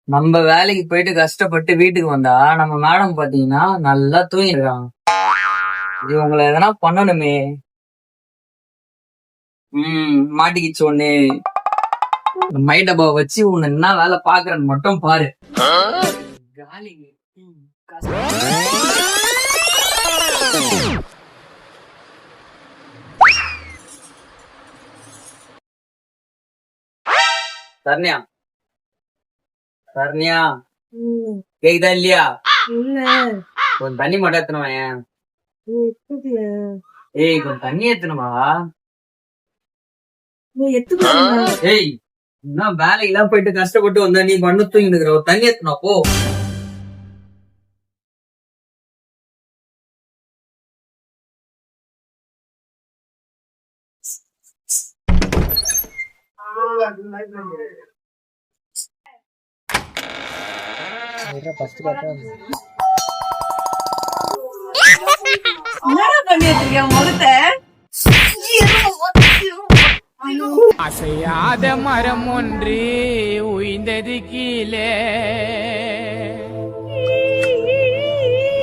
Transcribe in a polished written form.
நம்ம வேலைக்கு போயிட்டு கஷ்டப்பட்டு வீட்டுக்கு வந்தா நம்ம மேடம் பாத்தீங்கன்னா நல்லா தூங்கிருக்காங்க. இது உங்களை எதனா பண்ணணுமே. மாட்டிக்கிச்சு ஒண்ணு. மை டப்பா வச்சு உன்னை என்ன வேலை பாக்குறேன்னு மட்டும் பாரு. காலி. சரண்யா, சரண்யா கேக்குதா இல்லையா? கொஞ்சம் தண்ணி மட்டும் ஏத்தணுமா? ஏய் கொஞ்சம் தண்ணி ஏத்தணுமா? ஏய் என்ன வேலைக்கெல்லாம் போயிட்டு கஷ்டப்பட்டு வந்தா நீ பண்ணு தூங்கி நிக்கிற, ஒரு தண்ணி ஏத்தணும் போ. அசையாத மரம் ஒன்று உய்ந்தது கீழே